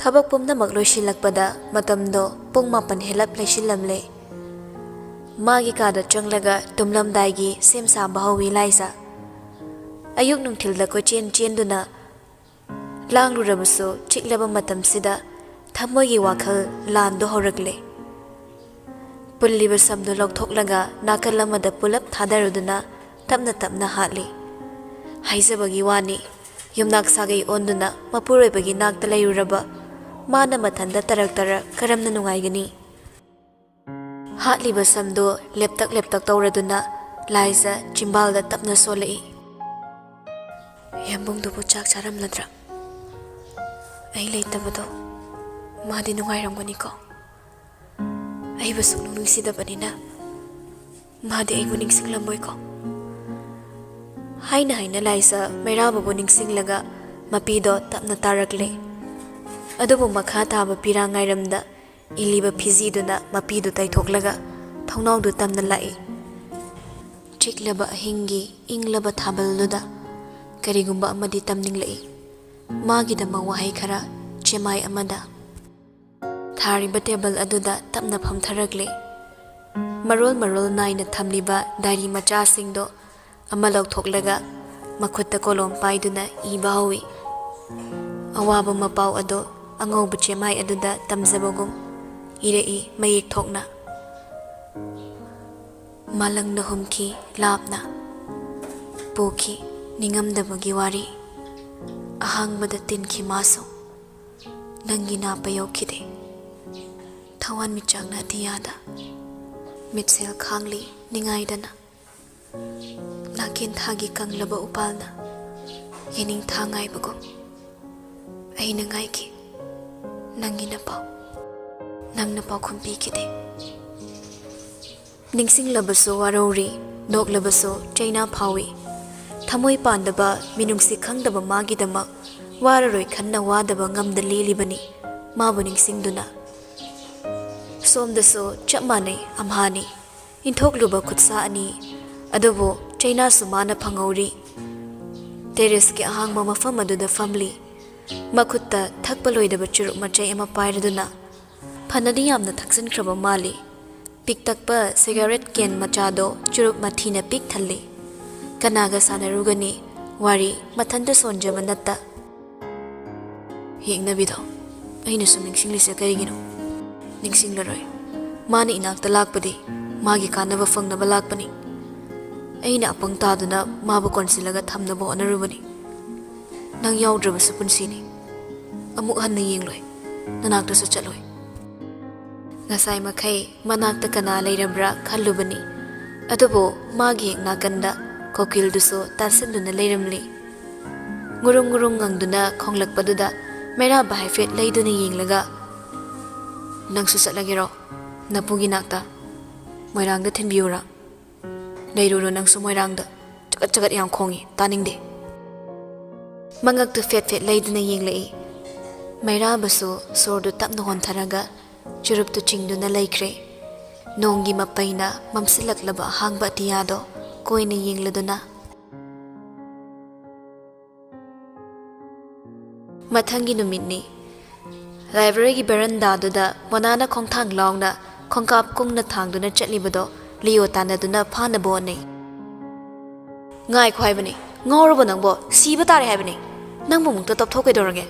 Thabak pumnamak loisilakpada matamdo pung 8 helap laisillamle. Magi kada changlaga tumlamdaigi sem samba hawi laisa. Ayuk nungthilda ko chen duna langlurabasu chiklaba matamsida thamoigi wakhal lando horagle. Pulliba samdo lokthoklaga nakalamada pulap thadaruduna tapna hatli. Haizabagi wani yumnak sagai onduna mapuroibagi nakta lairuraba mana mathanda tarak karamna nungaigani. Hatliba samdo leptak tauraduna laisa chimbalda tapna solai. Yambungdubu chak charamladra. Ai leitabado madi nungairamgani ko. Ai basuk nungsidabanina madi ai ningsinglamboy ko. Haina laisa mairababu ningsinglaga mapido tapna tarakle. Adubu makha taba pirangairamda iliba phiziduna mapidu taithoklaga thongnawdu tamna lai. Chiklaba ahingi inglaba thaballuda karigumba amadi tamninglai. Magidama wahai khara chemai amada. Thariba table aduda tapna phamtharagle. Marol naina thamliba dairi macha singdo ama laukthoklaga makhutta kolom paiduna iba hawi. Awaba mapau ado angauba chemai aduda tamzabagum irei mayek thokna. Malangna humki lapna poki ningamdabagi wari ahangbada tinki maso nangi napa yaukide. Thawan michangna diyada mitsel khangli ningaidana. Nakin thagi kanglaba upalna yening thangai bagum aina ngai ki nangi na pau khumpi kide. Ningsing labaso warori nok labaso chaina phawi thamoi pandaba minungsi khangdaba magidama wararoi khanna wadaba ngamda lelibani mabu ningsingduna. Somdaso chapmane amhani inthokluba khutsa ani adubo chaina sumana phangori. Terrace ki ahangma mafam aduda family makhutta thakpaloidaba churuk machai ama pairaduna phanadi yamna thaksankraba mali. Piktakpa cigarette can machado churuk mathina pik thalli. Kanaga sanarugani wari mathanda sonjaba natta. Hingnabido aina sum ningsinglise karigino. Ningsinglaroi mani inakta lakpadi magi kanaba fangnaba lakpani. Aina apang taduna mabu konsilaga thamnaba honarubani. Nang yawdrabasu punsini amuk hanna yengloi nanaktasu chatloi. Ngasai makai manakta kana leirabra khallubani adubo magi nakanda kokil duso tasanduna leiramli. Ngurung ngangduna khonglakpaduda mera bahai fet leiduna yenglaga nangsu chatlagiro napugi nakta moirangda thinbiura. Leiruro nangsu moirangda chagat yam khongi taningde. Mangakta fet leiduna yenglai. Mera basu sordu tapna hontharaga churuptu chingduna laikre. Nongi mapaina mamsilaklaba hangba tiyado koina yengladuna. Mathangi numitni library gi veranda duda monana khongthang lawna khongkap kungna thangduna chatlibado leo tanaduna phanabo nei. Ngai khwaibani ngawrbo nangbo siba tare haibani nangbo mungta topthokei dorage.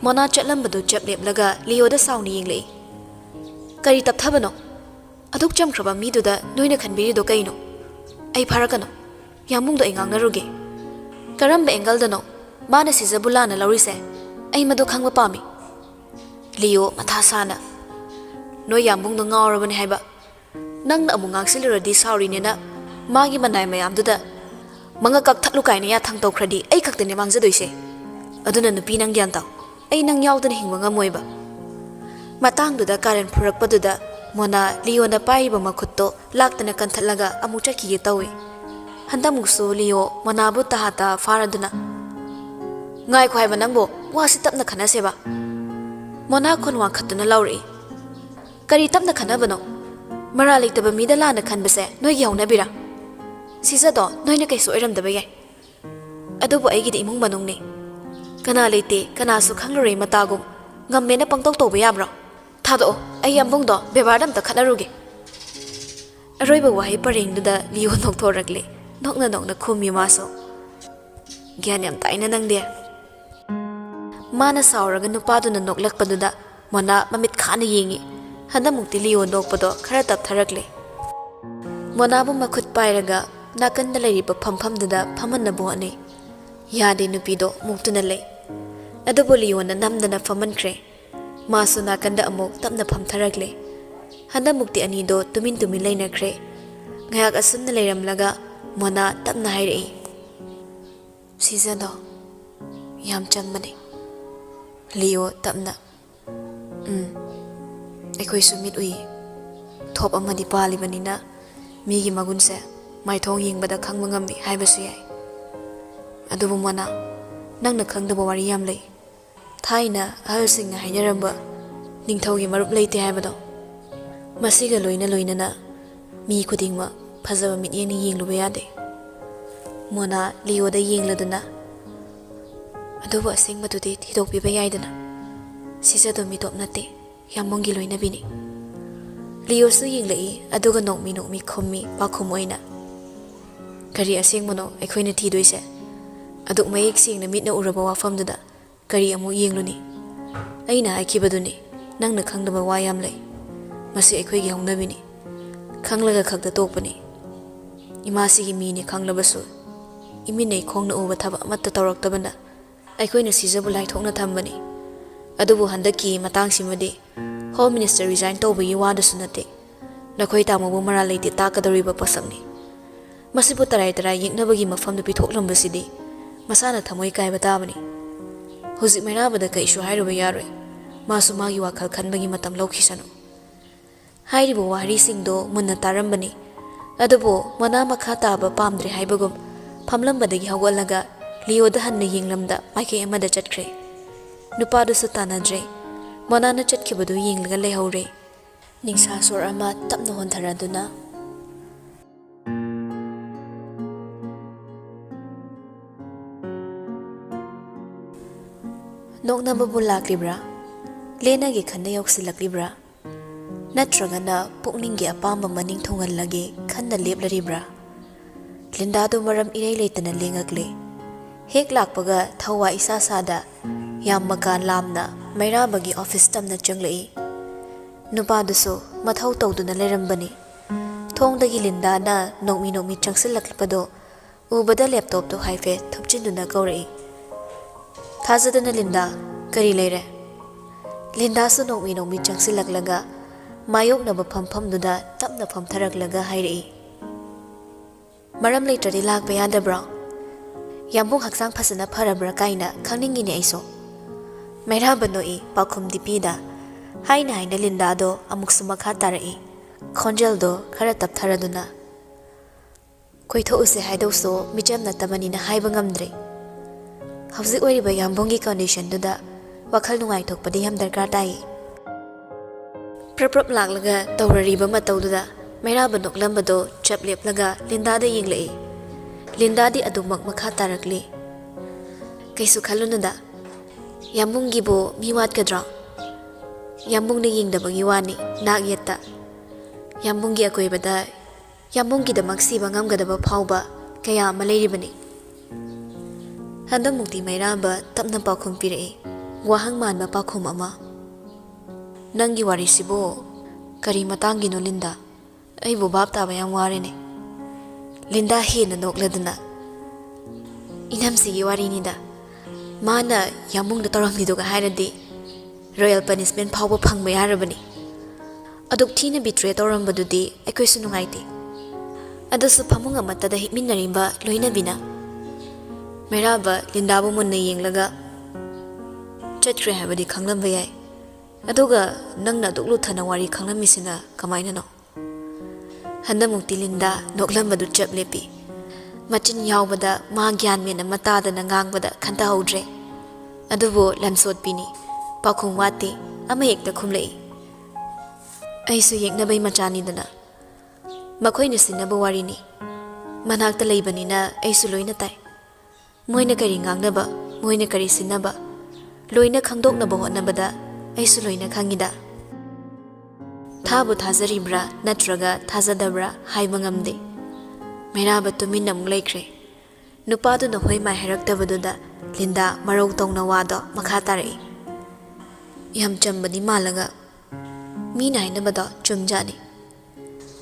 Mona chatlambadu chapleblaga leo da sauni yenglei. Kari tapthabano aduk chamkhraba miduda noina khanbiri do kaino ai pharakano yamungdo engangnaruge. Karamba angle dano mana sizabulana laurise ai madu khangba pami. Leo mathasana no yamungdo ngawrabani haiba nangna amu ngangsiluradi saurinena magi manai mayamduda manga kakthalu kaina ya thang tawkhradi ai khaktene mangjadoise. Aduna nupi nang gyan taw ai nang yawdana hingwa ngamoiba. Matangduda karen phurakpaduda mona Leona paiba makhutto laktana kanthatlaga amu chakige tawi. Handamukso Leo monabu tahata faraduna ngai khwaiba nangbo wasi tapna khanaseba. Mona khonwa khatuna lauri. Kari tapna khanabano mara leitaba midala na khanbase noi yauna bira. Sisa do noina kaiso oiramdaba yai. Adubu aigidi imung manungni Kana leite, kana su khanglore matagum, ngammena pangtok toba yabro. Thado, ai ambungdo bebardam ta khanaruge. Aroiba wahi parengduda Leo nokthoragli, nokna khumi maso. Gyan yam taina nangde. Mana sauraga nupaduna noklakpaduda, Mona mamit khana yengi. Handamukti Leo nokpado khara taptharakli. Monabu makhut pairaga nakanda leriba phamdada phamannabu ani. Yade nupido muktuna lei. Adubo Leona namdana phamankre. Masu nakanda amuk tapna phamtharakli. Handamukti anido tumin lainakre. Ngayak asunna leiramlaga Mona tapna hairei. Sisado yam chambani. Leo tapna. Ekoi sumit ui. Top amadi palibanina. Migi magunse maithong yingbada khangba ngambi haibasu yai. Adubu Mona nangna khangdaba wari yam lei. Thaina ahalsingna hainaramba ningthaugi marup leite haibado. Masiga loinana mi khudingma phajaba mityeni yengluba yade. Mona Leoda yengladuna adubu asingmadudi thidokpiba yaidana. Sisado mitop nate yambongi loinabini. Leo su yenglei aduga nokmi khommi pakhum oina. Kari asengmono ekhoina thidoise. Aduk mayek singna mitna uraba wafamduda kari amu yengluni. Aina haikibaduni nangna khangdaba wa yam lei. Masi ekhoigi hongnabini. Khanglaga khagda tokpani. Imasigi mini khanglabasu. Iminei khongna uba thaba amatta tawraktabana. Ekhoina sijabu laithokna thambani. Adubu handaki matangsimadi Home Minister resign tawbagi wadasu nate. Nakhoi tamabu mara leite takadoriba pasamni. Masibu tarai yeknabagi mafamda pithoklambasidi masana thamoi kaiba tabani. Huzik mairabada kaisu hairuba yaroi. Masu magi wakhal khanbagi matam laukhisanu. Hairibu warisingdo munna tarambani. Adubo Mona makha taba pamdre haibagum phamlambadagi hawalaga Leoda hanna yenglamda maikei amada chatkre. Nupadusu tanadre. Monana chatkibadu yenglaga leihore. Ningsa sor ama tapna hontharaduna. Noknababu laklibra. Lenagi khanda yoksilaklibra. Natragana pukninggi apamba maning thonganlagi khanda leplaribra. Lindadu maram irei leitana lengakle. Hek lakpaga thawa isa sada yam makan lamna Mairabagi office tamna changlei. Nupaduso mathau tawduna lerambani. Thongdagi Lindana nokmi changsilakpado ubada laptop to haife thupchinduna kaurei. Thajadana Linda kari leire. Linda su nokmi changsilaklaga mayoknaba phamduda tapna phamtharaklaga hairei. Maram leitradi lakpa yadabra. Yambung haksang phasana pharabra kaina khaningini aiso. Mairabanoi pakhum dipida haina Linda do amuk sumakha tarai khonjel do khara taptharaduna koitho use haidauso mijam natamani na haiba ngamdre hauzik oiriba yambongi condition duda wakhal nungai thokpadi yam darkar tai prap laklaga tawrariba matawduda Mairabanok lambado chapleplaga Linda da yenglei Linda di adumak makha tarakli kaisu khalunada Yambungi bo miwat kadra. Yambung na yingdabagi wani nagyata. Yambungi akoy bada Yambungi da magsiba ngamgadaba phawba kaya malairibani. Handamukti mairaba tapna pakhum pirei. Wahang manba pakhum ama. Nangi warisibo kari matangi no Linda. Ai bo bab taba yang warene. Linda hena nokladuna. Inamsigi warinida. Mana yamung da torang nido ka hairadi royal punishment phawba phangba yarabani. Aduk thina betray torambadudi ekoi su nungaiti. Adasu phamung amatta da hikminnarimba loinabina. Mairaba Lindabu munna yenglaga chatkre habadi khanglamba yai. Aduga nangna duklu thana wari khanglamisina kamaina no. Handamukti Linda noklambadu chaplepi. Machin yaubada ma gyan mena matada na ngangbada khanta haudre. Adubo lamsot Bini pakhum wati ama yekta khumlei. Aisu yeknabai machani dana. Makhoi na sinaba warini. Manakta leibanina aisu loina tai. Moina kari ngangnaba moina kari sinaba loina khangdoknaba hotnabada aisu loina khangida thabu thajaribra natraga thajadabra haiba ngamde Mairaba tuminna amuk laikre nupadu na hoi mai haraktabaduda Linda marau tongna wado makha tarai yam chambadi malaga mina hainabado chumjani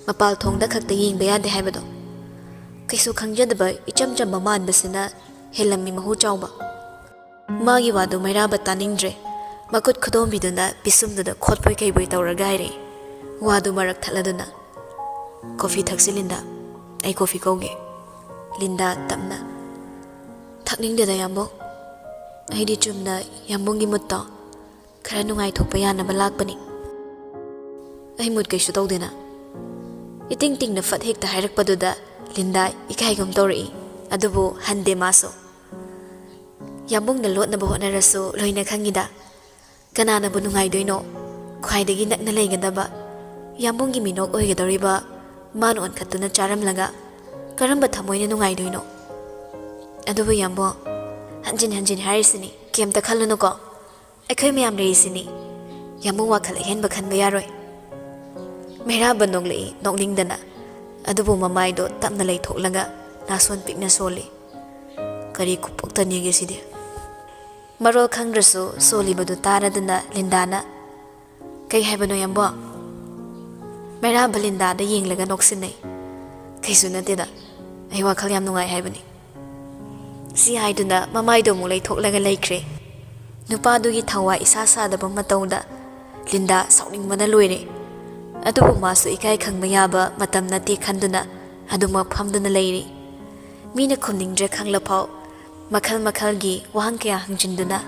mapal thongda khakta yingba yade haibado kaisu khangjadaba icham chamba manbasina helami mahu chawba magi wadu Mairaba taningdre makut khudombiduna pisumduda khotpoi kaiboi tawraga haire wadu marak thaladuna coffee thaksi Linda ai coffee kauge Linda tamna thakningdada yambo aidi chumna yambongi mutta khara nungai thokpa yanaba lakpani ai mut kaisu tawdena iting tingna fat hekta hairakpaduda Linda ikaigam tawri adubu hande maso yambongna lotnaba hotnarasu loina khangida kananabu nungai doino khwaidagi nakna leigadaba yambongi minok oigadoriba manu on khatuna charamlaga karamba thamoina nungai doino adubu yambo hanjin hanjin harisini kemta khalunu ko akhoi mayam leisini yamu wakhal henba khanba yaroi Mairaba noglei noklingdana adubu mamaido tamna lei thoklaga nason pikna soli kari kupokta nege sidi maro khangrasu soli badu taradana Lindana kai haibano yambo Mairaba Linda da yenglaga noksinai kaisu nateda ai wakhal yam nungai haibani si haiduna mamaido mulai thoklaga laikre nupadugi thawa isa sadaba matauda Linda sauningmana loire adubu masu ikai khangba yaba matam nati khanduna aduma phamduna leiri mina khumningdre khanglapau makhal makhalgi wahang kya hangjinduna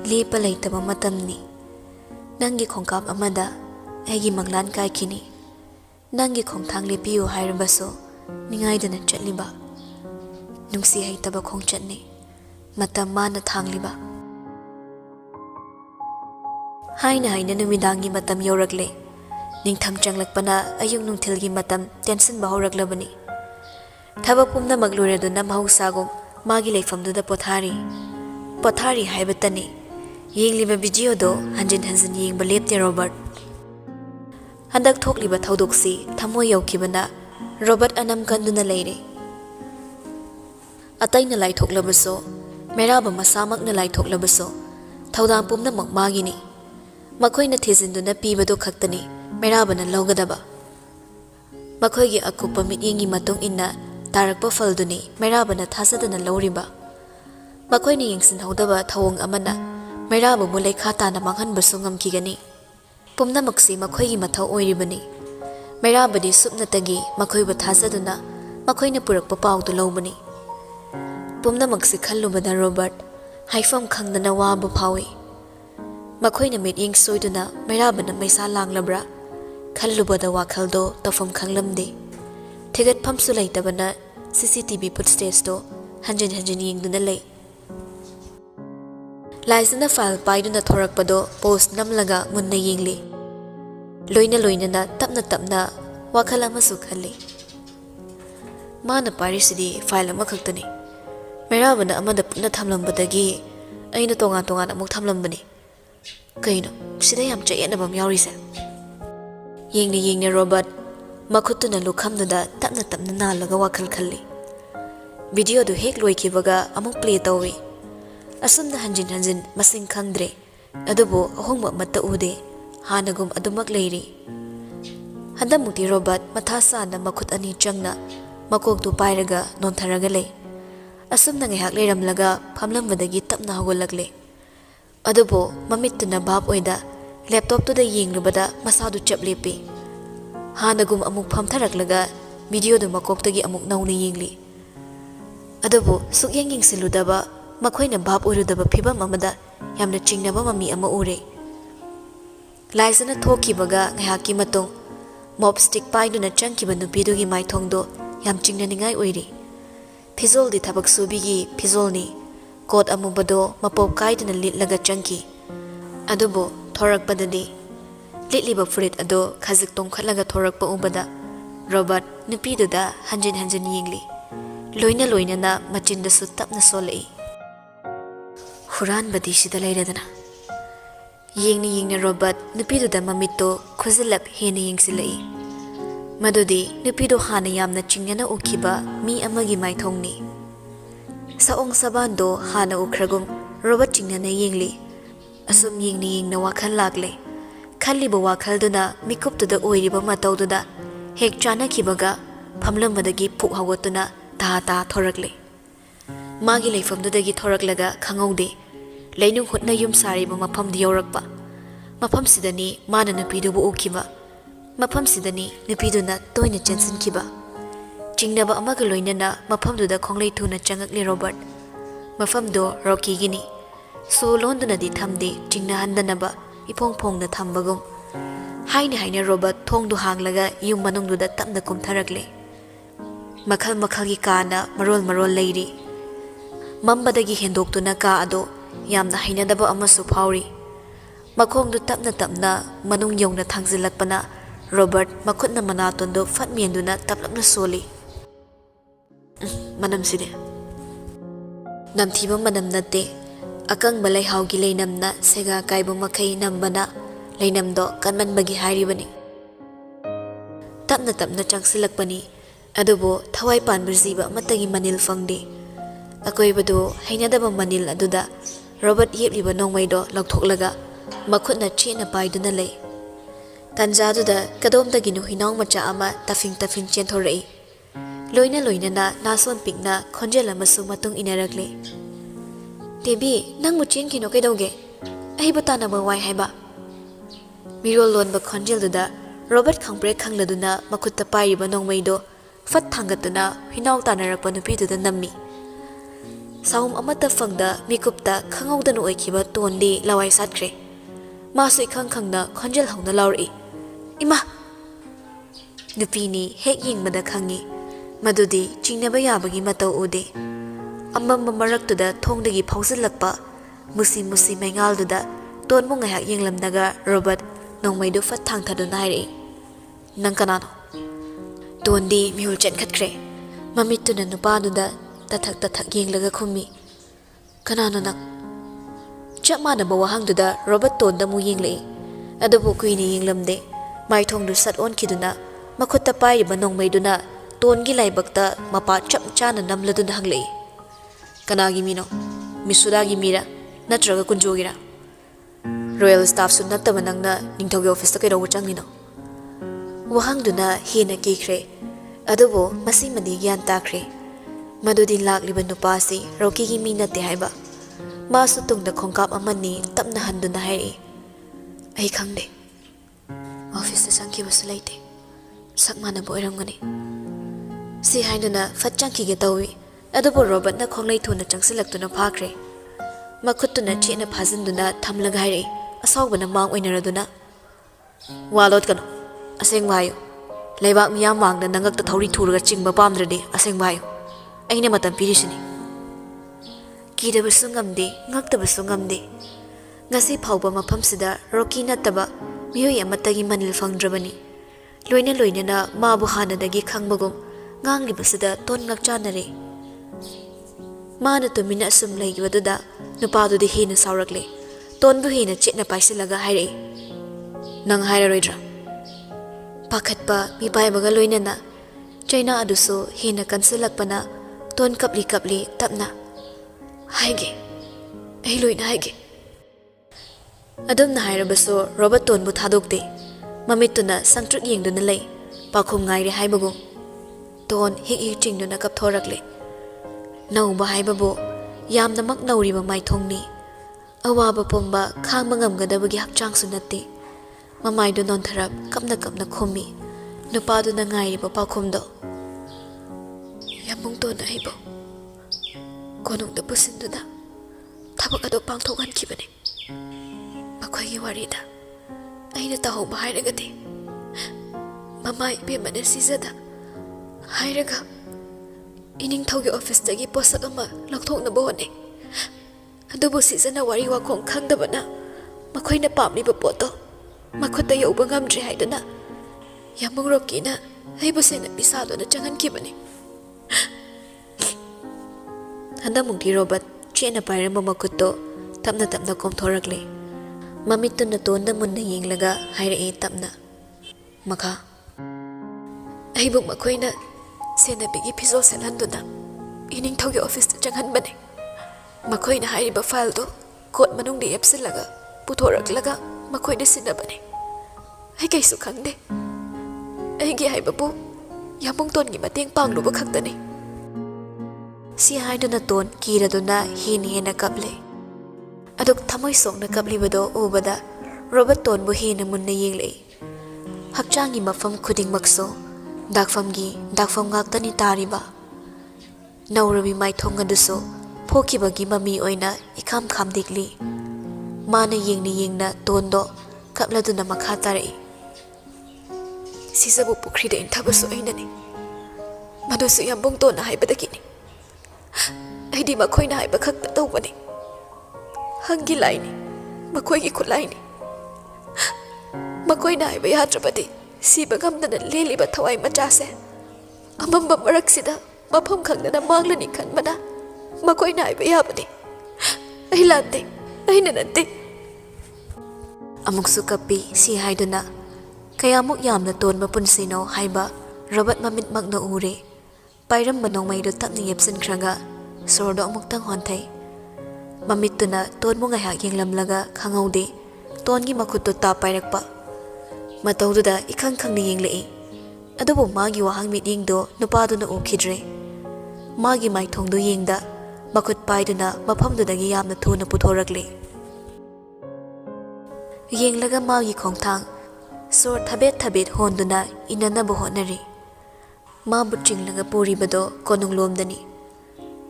lepa leitaba matamni nangi khongkap amada aigi manglan kai khini nangi khongthang lepiu hairabaso ningaidana chatliba nungsi haitaba khongchatni matam mana thangliba haina haina numidangi matam yorakle ningtham changlakpana ayung nungthilgi matam tension bahuraklabani thaba pumna maglureduna mahusagum magi leifamduda pothari haibatani yengliba video do hanjin hanjin yengba lepte Robert handak thokliba thaudoksi thamoi yaukibana Robert anam kanduna leire ataina lai thoklabaso Mairaba masamakna lai thoklabaso thaudam pumna magmagini makhoina thejinduna pibado khaktani Mairabana lawgadaba makhoigi akupa mityengi matung inna tarakpa falduni Mairabana thajadana lawriba makhoina yengsin haudaba thawong amana Mairaba mu lekha tana manghanbasu ngamkigani pumnamaksi makhoigi mathau oiribani Mairabadi supnatagi makhoiba thajaduna makhoina purakpa paudu lawbani pumnamaksi khallubada Robert haifam khangdana wabu phawi makhoina mityeng soiduna Mairabana maisa langlabra khallubada wakhaldo tafam khanglamde thegat phamsu laitabana CCTV footage do hanjin hanjin yengduna lei laisana file paiduna thorakpado post namlaga munna yengli loina na tapna wakhal amasu khalli mana parisidi file ama khaktani Mairabana amada puna thamlambadagi aina tonga amuk thamlambani kaino sida yam chayenabam yawrise yengni Robert makhutuna lukhamnuda tapna nalaga wakhal khalli video du hek loikibaga amuk play tawi asumna hanjin masing khangdre adubo ahongma matta ude hanagum adumak leiri handamukti Robert mathasa na makhut ani changna makok du pairaga nontharaga lei asumna ngehak leiramlaga phamlambadagi tapna hogolakle adubo mamittuna bab oida laptop tu da yenglubada masadu chaplepi hanagum amuk phamtharaklaga video du makoktagi amuk nauna yengli adubo sukyeng siludaba makhoina bab oirudaba phibam amada yamna chingnaba mami ama ure laisana thokibaga ngahaki matung mob stick paiduna changkiba nupidugi maithongdo yam chingnaningai oiri phizol di thabak subigi phizolni kot amubado mapop kaiduna litlaga changki adubo thorakpadadi litliba furit ado khazik tongkhatlaga thorakpa ubada Robert nupiduda hanjin hanjin yingli. Loina loina na machinda su tapna solei. Huran badi sida leiradana. Yingni Robert nupiduda mamito khuzilap hena yingsilei. Madudi nupido hana yamna chingyana ukiba mi amagi maithongni. Saong sabando hana ukragum Robert chingyana yingli. Asum yingna wakhal lagle. Khaliba wakalduna mikuptuda oiriba matawduda hek chana kibaga phamlambadagi phuk hawatuna ta thorakle. Magi leifamdudagi thoraklaga khangaude leinung hutna yum sariba mafamdi yaurakpa. Mafam sidani mana nupidubu ukiba. Mafam sidani nupiduna toina chensinkiba. Chingnaba amaga loinana mafamduda khonglei thuna changakle Robert. Mafamdo Rocky gini. So londunadi thamde chingna handanaba ipong na thambagum. Haini Robert thongdu hanglaga yung manungduda tapna kumtharakle. Makhal gi kana marol leiri. Mambadagi hendoktuna ka ado yamna hainadaba amasu phawri. Makhongdu tapna manung yongna thangzilakpana Robert makhutna manatondo fatmienduna taplapna soli. Manam side. Namthiba manam natte. Akang balay haugi leinamna sega kaibu makai nambana leinamdo kanman bagi haribani. Tapna changsilakpani adubo thawai panberziba matagi manil fangdi. Akoibado hainadaba manil aduda Robert yepliba nongmaido lauthoklaga makhutna chena paiduna lei. Tanjaduda kadomdagi nu hinong macha ama tafing chenthorei. Loina na nason pikna khonjel amasu matung inarakle. Debi, nang muchin kino kay dawge. Ay bata na mawai haiba. Mirol lon ba konjel duda, Robert kangbre kangladuna makutta payriba nong maydo, fat tanggatuna hinaw tanarakpa nupi duda nammi. Saum amata fangda mikupta kangawdan oikiba tondi laway satkre. Maso ikang na konjel hong na lauri. Ima! Nupi ni hek ying mada kangi, madudi chingnaba yabagi mataw ude. Amam mamaraktuda thongdagi phawsilakpa musi maingalduda ton mo ngayak yenglamnaga Robert nongmaidu fat thangthaduna hairi. Nang kanano? Tondi mihul chen khatkre. Mamituna nupaduda tathak yenglaga khumi. Kanano nak? Chap manaba wahangduda Robert tonda mu yenglei. Adubu kuini yenglamde maithongdu sat on kiduna makhutta payriba nongmaiduna tongi laibakta mapa chap chana namladuna hanglei. Kanagi mino, Misudagi mira, natraga kunjogira. Royal staff su nattaba nangna ningthaugi office ta kaidaw changino. Wahangduna hena kikre, adubo masimadi gyan takre. Madudi lakliba nupasi Rocky mi natte haiba. Masu tungda khongkap amani tapna handuna hairi. Ay khangde. Office ta sangkiba su laite. Sakmana bo oiramgani. Si hainduna fat changkige tawi. Adubo Robert na khonglei thuna changsilaktuna phakre. Makhutuna chena phazinduna thamlaga hairi. Asawbana mang oinaraduna. Walot kano. Aseng wayo. Leibak miyam mangda nangakta thauri thuraga chingba pamdrade aseng wayo. Aina matam pirisini. Kidabasu ngamde, ngaktabasu ngamde. Ngasi phawba mafamsida Rocky nattaba miyoy amatagi manil fangdrabani. Loina na mabu hanadagi khangbagum nganglibasida ton ngakchanare. Mana tumina asum laigibaduda nupadu hena saurakle tonbu hena chetna paisilaga haire. Nang hairaroidra. Pakhatpa mipaibaga loinana China aduso hena kansilakpana ton kapli tapna. Haige. Ay loina haige. Adum na hairabaso Robert tonbu thadokte. Mamituna sangtruk yengduna lay. Pakhum ngaire haibagum. Ton hik chingduna kapthorakle. Nauba haibabo yamna maknauriba maithongni. Awaba pomba khangba ngamgadabagi hakchangsu natte. Mamaido nontharap kapna khomi. Nupadu na ngairiba pakhumdo. Yamung to na haibo. Konungda pusinduna thabak ado pangthokankibane. Makhoi warida aina tahauba hairagati. Mamai bemana sizada hairaga ining thaugi office dagi posak ama lakthokna bone. Adubo sizana wari wakhong khangdabana makhoina pamliba poto makhota yauba ngamdre haidana. Yamung Rocky na ꯑꯩꯕꯨ ꯁꯦꯟꯅ ꯄꯤꯁꯥꯗꯨꯅ ꯆꯪꯍꯟꯈꯤꯕꯅꯤ ꯍꯟꯗꯛꯃꯨꯛꯇꯤ Robert ꯆꯦꯠꯅ ꯄꯥꯏꯔꯝꯕ ꯃꯈꯨꯠꯇꯣ ꯇꯞꯅ ꯇꯞꯅ ꯀꯣꯝꯊꯣꯔꯛꯂꯦ ꯃꯃꯤꯠꯇꯨꯅ ꯇꯣꯟꯗ ꯃꯨꯟꯅ ꯌꯦꯡꯂꯒ ꯍꯥꯏꯔꯛꯏ ꯇꯞꯅ ꯃꯈꯥ ꯑꯩꯕꯨ ꯃꯈꯣꯏꯅ ꯁꯦꯟꯅꯕꯤꯒꯤ ꯐꯤꯖꯣꯜ ꯁꯦꯠꯍꯟꯗꯨꯅ ꯏꯅꯤꯡꯊꯧꯒꯤ ꯑꯣꯐꯤꯁꯇ ꯆꯪꯍꯟꯕꯅꯤ ꯃꯈꯣꯏꯅ ꯍꯥꯏꯔꯤꯕ ꯐꯥꯏꯜꯗꯣ ꯀꯣꯠ ꯃꯅꯨꯡꯗ ꯌꯦꯞꯁꯤꯜꯂꯒ ꯄꯨꯊꯣꯔꯛꯂꯒ ꯃꯈꯣꯏꯗ ꯁꯤꯟꯅꯕꯅꯤ ꯑꯩ ꯀꯩꯁꯨ ꯈꯪꯗꯦ ꯑꯩꯒꯤ ꯍꯥꯏꯕꯕꯨ ꯌꯥꯝꯕꯨꯡꯇꯣꯟꯒꯤ ꯃꯇꯦꯡ ꯄꯥꯡꯂꯨꯕ ꯈꯛꯇꯅꯤ ꯁꯤ ꯍꯥꯏꯗꯨꯅ ꯇꯣꯟ ꯀꯤꯔꯗꯨꯅ ꯍꯦꯟꯅ ꯀꯞꯂꯦ ꯑꯗꯨꯒ ꯊꯃꯣꯏ ꯁꯣꯛꯅ ꯀꯞꯂꯤꯕꯗꯣ ꯎꯕꯗ ꯔꯣꯕꯔꯠ ꯇꯣꯟꯕꯨ ꯍꯦꯟꯅ ꯃꯨꯟꯅ ꯌꯦꯡꯂꯛꯏ ꯍꯛꯆꯥꯡꯒꯤ ꯃꯐꯝ ꯈꯨꯗꯤꯡꯃꯛꯁꯨ ꯗꯥꯛꯐꯝ ꯉꯥꯛꯇꯅꯤ ꯇꯥꯔꯤꯕ ꯅꯧꯔꯕꯤ ꯃꯥꯏꯊꯣꯡ ꯑꯗꯨꯁꯨ ꯐꯣꯛꯈꯤꯕꯒꯤ ꯃꯃꯤ ꯑꯣꯏꯅ ꯏꯈꯥꯝ ꯈꯥꯝꯗꯦꯛꯂꯤ ꯃꯥꯅ ꯌꯦꯡꯅ ꯇꯣꯟꯗꯣ ꯀꯞꯂꯗꯨꯅ ꯃꯈꯥ ꯇꯥꯔꯛꯏ ꯁꯤꯖꯕꯨ ꯄꯨꯈ꯭ꯔꯤꯗ ꯏꯟꯊꯕꯁꯨ ꯑꯩꯅꯅꯤ ꯃꯗꯨꯁꯨ ꯌꯥꯝꯕꯨꯡꯇꯣꯟꯅ ꯍꯥꯏꯕꯗꯒꯤꯅꯤ ꯑꯩꯗꯤ ꯃꯈꯣꯏꯅ ꯍꯥꯏꯕ ꯈꯛꯇ ꯇꯧꯕꯅꯤ ꯍꯪꯒꯤ ꯂꯥꯏꯅꯤ ꯃꯈꯣꯏꯒꯤ ꯈꯨꯠꯂꯥꯏꯅꯤ ꯃꯈꯣꯏꯅ ꯍꯥꯏꯕ ꯌꯥꯗ꯭ꯔꯕꯗꯤ ꯁꯤꯕ ꯉꯝꯗꯅ ꯂꯦꯜꯂꯤꯕ ꯊꯋꯥꯏ ꯃꯆꯥꯁꯦ ꯑꯃꯝꯕ ꯃꯔꯛꯁꯤꯗ ꯃꯐꯝ ꯈꯪꯗꯅ ꯃꯥꯡꯂꯅꯤ ꯈꯟꯕꯅ ꯃꯈꯣꯏꯅ ꯍꯥꯏꯕ ꯌꯥꯕꯅꯤ ꯑꯩ ꯂꯥꯟꯗꯦ ꯑꯩꯅ ꯅꯠꯇꯦ ꯑꯃꯨꯛꯁꯨ ꯀꯞꯄꯤ ꯁꯤ ꯍꯥꯏꯗꯨꯅ ꯀꯌꯥꯃꯨꯛ ꯌꯥꯝꯅ ꯇꯣꯟꯕ ꯄꯨꯟꯁꯤꯅꯣ ꯍꯥꯏꯕ ꯔꯣꯕꯔꯠ ꯃꯃꯤꯠꯃꯛꯅ ꯎꯔꯦ ꯄꯥꯏꯔꯝꯕ ꯅꯣꯡꯃꯩꯗꯨ ꯇꯞꯅ ꯌꯦꯞꯁꯤꯟꯈ꯭ꯔꯒ ꯁꯣꯔꯗꯣ ꯑꯃꯨꯛꯇꯪ ꯍꯣꯟꯊꯩ ꯃꯃꯤꯠꯇꯨꯅ ꯇꯣꯟꯕꯨ ꯉꯥꯏꯍꯥꯛ ꯌꯦꯡꯂꯝꯂꯒ ꯈꯪꯍꯧꯗꯦ ꯇꯣꯟꯒꯤ ꯃꯈꯨꯠꯇꯨ ꯇꯥꯞ ꯄꯥꯏꯔꯛꯄ ꯃꯇꯧꯗꯨꯗ ꯏꯈꯪ ꯈꯪꯅ ꯌꯦꯡꯂꯛꯏ ꯑꯗꯨꯕꯨ ꯃꯥꯒꯤ ꯋꯥꯍꯪ ꯃꯤꯠꯌꯦꯡꯗꯣ ꯅꯨꯄꯥꯗꯨꯅ ꯎꯈꯤꯗ꯭ꯔꯦ ꯃꯥꯒꯤ ꯃꯥꯏꯊꯣꯡꯗꯨ ꯌꯦꯡꯗ ꯃꯈꯨꯠ ꯄꯥꯏꯗꯨꯅ ꯃꯐꯝꯗꯨꯗꯒꯤ ꯌꯥꯝꯅ ꯊꯨꯅ ꯄꯨꯊꯣꯔꯛꯂꯦ ꯌꯦꯡꯂꯒ ꯃꯥꯒꯤ ꯈꯣꯡꯊꯥꯡ ꯁꯣꯔ ꯊꯕꯦꯠ ꯍꯣꯟꯗꯨꯅ ꯏꯟꯅꯅꯕ ꯍꯣꯠꯅꯔꯤ ꯃꯥꯕꯨ ꯆꯤꯡꯂꯒ ꯄꯨꯔꯤꯕꯗꯣ ꯀꯣꯅꯨꯡꯂꯣꯝꯗꯅꯤ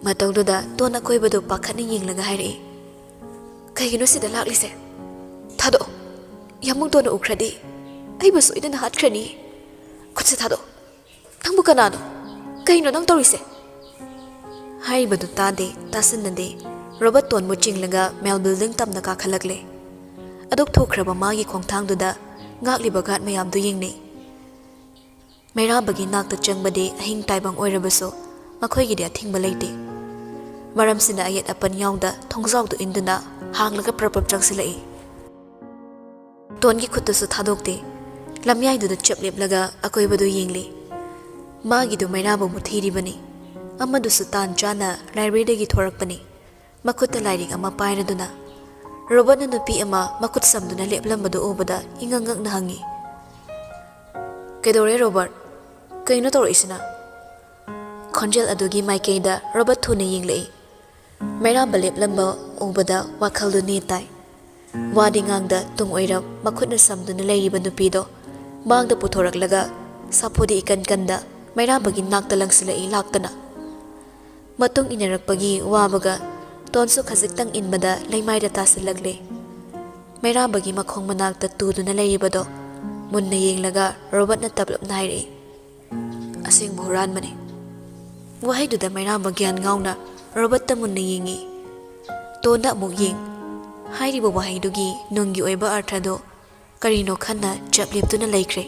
ꯃꯇꯧꯗꯨꯗ ꯇꯣꯟ ꯑꯀꯣꯏꯕꯗꯨ ꯄꯥꯈꯠꯅ ꯌꯦꯡꯂꯒ ꯍꯥꯏꯔꯛꯏ ꯀꯩꯒꯤꯅꯣ ꯁꯤꯗ ꯂꯥꯛꯂꯤꯁꯦ ꯊꯥꯗꯣꯛꯑꯣ ꯌꯥꯝꯕꯨꯡꯇꯣꯟꯅ ꯎꯈ꯭ꯔꯗꯤ ꯑꯩꯕꯨ ꯁꯣꯏꯗꯅ ꯍꯥꯠꯈ꯭ꯔꯅꯤ ꯈꯨꯠꯁꯦ ꯊꯥꯗꯣꯛꯑꯣ ꯅꯪꯕꯨ ꯀꯅꯥꯅꯣ ꯀꯩꯅꯣ ꯅꯪ ꯇꯧꯔꯤꯁꯦ ꯍꯥꯏꯔꯤꯕꯗꯨ ꯇꯥꯗꯦ ꯇꯥꯁꯤꯟꯅꯗꯦ ꯔꯣꯕꯔꯠ ꯇꯣꯟꯕꯨ ꯆꯤꯡꯂꯒ ꯃꯦꯜ ꯕꯤꯜꯗꯤꯡ ꯇꯝꯅ ꯀꯥꯈꯠꯂꯛꯂꯦ ꯑꯗꯨꯛ ꯊꯣꯛꯈ꯭ꯔꯕ ꯃꯥꯒꯤ ꯈꯣꯡꯊꯥꯡꯗꯨꯗ ꯉꯥꯛꯂꯤꯕ ꯒꯥꯔꯗ ꯃꯌꯥꯝꯗꯨ ꯌꯦꯡꯅꯩ ꯃꯩꯔꯥꯕꯒꯤ ꯅꯥꯛꯇ ꯆꯪꯕꯗꯤ ꯑꯍꯤꯡ ꯇꯥꯏꯕꯪ ꯑꯣꯏꯔꯕꯁꯨ ꯃꯈꯣꯏꯒꯤꯗꯤ ꯑꯊꯤꯡꯕ ꯂꯩꯇꯦ ꯃꯔꯝꯁꯤꯅ ꯑꯌꯦꯠ ꯑꯄꯟ ꯌꯥꯎꯗ ꯊꯣꯡꯖꯥꯎꯗꯨ ꯏꯟꯗꯨꯅ ꯍꯥꯡꯂꯒ ꯄ꯭ꯔꯞ ꯆꯪꯁꯤꯜꯂꯛꯏ ꯇꯣꯟꯒꯤ ꯈꯨꯠꯇꯨꯁꯨ ꯊꯥꯗꯣꯛꯇꯦ ꯂꯝꯌꯥꯏꯗꯨꯗ ꯆꯞ ꯂꯦꯞꯂꯒ ꯑꯀꯣꯏꯕꯗꯨ ꯌꯦꯡꯂꯤ ꯃꯥꯒꯤꯗꯨ ꯃꯩꯔꯥꯕꯕꯨ ꯊꯤꯔꯤꯕꯅꯤ ꯑꯃꯗꯨꯁꯨ ꯇꯥꯟ ꯆꯥꯅ ꯂꯥꯏꯕ꯭ꯔꯦꯔꯤꯗꯒꯤ ꯊꯣꯔꯛꯄꯅꯤ ꯃꯈꯨꯠꯇ ꯂꯥꯏꯔꯤꯛ ꯑꯃ ꯄꯥꯏꯔꯗꯨꯅ ꯔꯣꯕꯔꯠꯅ ꯅꯨꯄꯤ ꯑꯃ ꯃꯈꯨꯠ ꯁꯝꯗꯨꯅ ꯂꯦꯞꯂꯝꯕꯗꯨ ꯎꯕꯗ ꯏꯉꯛꯉꯛꯅ ꯍꯪꯉꯤ ꯀꯩꯗꯧꯔꯦ ꯔꯣꯕꯔꯠ ꯀꯩꯅꯣ ꯇꯧꯔꯛꯏꯁꯤꯅ ꯈꯣꯟꯖꯦꯜ ꯑꯗꯨꯒꯤ ꯃꯥꯏꯀꯩꯗ ꯔꯣꯕꯔꯠ ꯊꯨꯅ ꯌꯦꯡꯂꯛꯏ ꯃꯩꯔꯥꯕ ꯂꯦꯞꯂꯝꯕ ꯎꯕꯗ ꯋꯥꯈꯜꯗꯨ ꯅꯦꯇꯥꯏ ꯋꯥꯗꯤ ꯉꯥꯡꯗ ꯇꯨꯡ ꯑꯣꯏꯔꯞ ꯃꯈꯨꯠꯅ ꯁꯝꯗꯨꯅ ꯂꯩꯔꯤꯕ ꯅꯨꯄꯤꯗꯣ ꯃꯥꯡꯗ ꯄꯨꯊꯣꯔꯛꯂꯒ ꯁꯥꯐꯨꯗꯤ ꯏꯀꯟ ꯀꯟꯗ ꯃꯩꯔꯥꯕꯒꯤ ꯅꯥꯛꯇ ꯂꯪꯁꯤꯜꯂꯛꯏ ꯂꯥꯛꯇꯅ ꯃꯇꯨꯡ ꯏꯟꯅꯔꯛꯄꯒꯤ ꯋꯥꯕꯒ ꯇꯣꯟꯁꯨ ꯈꯖꯤꯛꯇꯪ ꯏꯟꯕꯗ ꯂꯩꯃꯥꯏꯗ ꯇꯥꯁꯤꯜꯂꯛꯂꯦ ꯃꯩꯔꯥꯕꯒꯤ ꯃꯈꯣꯡ ꯃꯅꯥꯛꯇ ꯇꯨꯗꯨꯅ ꯂꯩꯔꯤꯕꯗꯣ ꯃꯨꯟꯅ ꯌꯦꯡꯂꯒ ꯔꯣꯕꯔꯠꯅ ꯇꯞꯂꯞꯅ ꯍꯥꯏꯔꯛꯏ ꯑꯁꯦꯡꯕ ꯍꯨꯔꯥꯟꯕꯅꯤ ꯋꯥꯍꯩꯗꯨꯗ ꯃꯩꯔꯥꯕ ꯒ꯭ꯌꯥꯟ ꯉꯥꯎꯅ ꯔꯣꯕꯔꯠꯇ ꯃꯨꯟꯅ ꯌꯦꯡꯉꯤ ꯇꯣꯟꯗ ꯑꯃꯨꯛ ꯌꯦꯡ ꯍꯥꯏꯔꯤꯕ ꯋꯥꯍꯩꯗꯨꯒꯤ ꯅꯨꯡꯒꯤ ꯑꯣꯏꯕ ꯑꯔꯊꯗꯣ ꯀꯔꯤꯅꯣ ꯈꯟꯅ ꯆꯞ ꯂꯦꯞꯇꯨꯅ ꯂꯩꯈ꯭ꯔꯦ